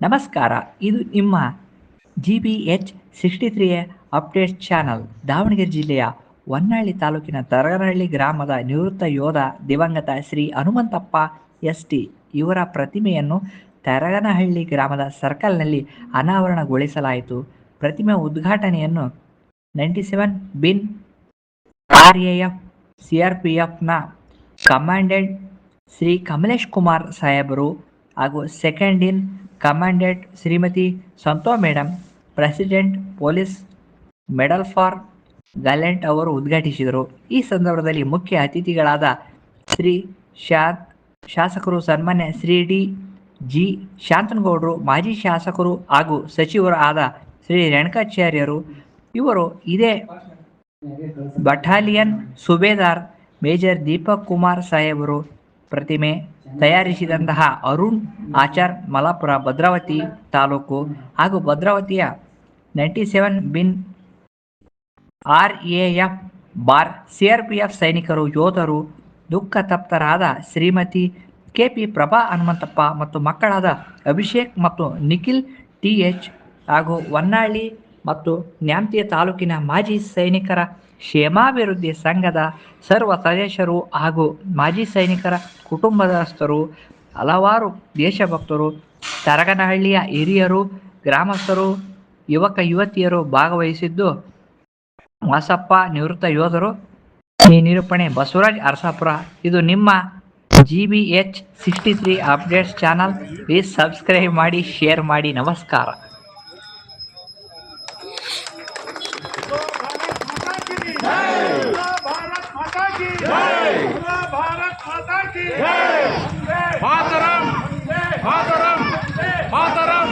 ನಮಸ್ಕಾರ. ಇದು ನಿಮ್ಮ GBH 63 ಅಪ್ಡೇಟ್ ಚಾನಲ್. ದಾವಣಗೆರೆ ಜಿಲ್ಲೆಯ ಹೊನ್ನಾಳಿ ತಾಲೂಕಿನ ತರಗನಹಳ್ಳಿ ಗ್ರಾಮದ ನಿವೃತ್ತ ಯೋಧ ದಿವಂಗತ ಶ್ರೀ ಹನುಮಂತಪ್ಪ ST ಇವರ ಪ್ರತಿಮೆಯನ್ನು ತರಗನಹಳ್ಳಿ ಗ್ರಾಮದ ಸರ್ಕಲ್ನಲ್ಲಿ ಅನಾವರಣಗೊಳಿಸಲಾಯಿತು. ಪ್ರತಿಮೆ ಉದ್ಘಾಟನೆಯನ್ನು 97 ಬಿನ್ RAF CRPFನ ಕಮಾಂಡೆಂಟ್ ಶ್ರೀ ಕಮಲೇಶ್ ಕುಮಾರ್ ಸಾಹೇಬರು ಹಾಗೂ ಸೆಕೆಂಡ್ ಇನ್ ಕಮಾಂಡೆಂಟ್ ಶ್ರೀಮತಿ ಸಂತೋ madam, president police medal for gallant ಅವರು ಉದ್ಘಾಟಿಸಿದರು. ಈ ಸಂದರ್ಭದಲ್ಲಿ ಮುಖ್ಯ ಅತಿಥಿಗಳಾದ ಶ್ರೀ ಶಾಸಕರು ಸನ್ಮಾನ್ಯ ಶ್ರೀ D.G. ಶಾಂತನಗೌಡರು, ಮಾಜಿ ಶಾಸಕರು ಹಾಗೂ ಸಚಿವರು ಆದ ಶ್ರೀ ರೇಣುಕಾಚಾರ್ಯರು ಇವರು, ಇದೇ ಬಟಾಲಿಯನ್ ಸುಬೇದಾರ್ ಮೇಜರ್ ದೀಪಕ್ ಕುಮಾರ್ ಸಾಹೇಬರು, ಪ್ರತಿಮೆ ತಯಾರಿಸಿದಂತಹ ಅರುಣ್ ಆಚಾರ್ ಮಲಾಪುರ ಭದ್ರಾವತಿ ತಾಲೂಕು ಹಾಗೂ ಭದ್ರಾವತಿಯ 97 ಬಿನ್ RAF ಬಾರ್ CRPF ಸೈನಿಕರು ಯೋಧರು, ದುಃಖ ತಪ್ತರಾದ ಶ್ರೀಮತಿ KP ಪ್ರಭಾ ಹನುಮಂತಪ್ಪ ಮತ್ತು ಮಕ್ಕಳಾದ ಅಭಿಷೇಕ್ ಮತ್ತು ನಿಖಿಲ್ TH ಹಾಗೂ ಹೊನ್ನಾಳಿ ಮತ್ತು ನ್ಯಾಮತಿ ತಾಲೂಕಿನ ಮಾಜಿ ಸೈನಿಕರ ಕ್ಷೇಮಾಭಿವೃದ್ಧಿ ಸಂಘದ ಸರ್ವ ಸದಸ್ಯರು ಹಾಗೂ ಮಾಜಿ ಸೈನಿಕರ ಕುಟುಂಬಸ್ಥರು, ಹಲವಾರು ದೇಶಭಕ್ತರು, ತರಗನಹಳ್ಳಿಯ ಹಿರಿಯರು, ಗ್ರಾಮಸ್ಥರು, ಯುವಕ ಯುವತಿಯರು ಭಾಗವಹಿಸಿದ್ದು. ವಾಸಪ್ಪ ನಿವೃತ್ತ ಯೋಧರು. ಈ ನಿರೂಪಣೆ ಬಸವರಾಜ್ ಅರಸಾಪುರ. ಇದು ನಿಮ್ಮ GBH 63 updates channel. Please subscribe ಮಾಡಿ, ಶೇರ್ ಮಾಡಿ. ನಮಸ್ಕಾರ. मातरम मातरम मातरम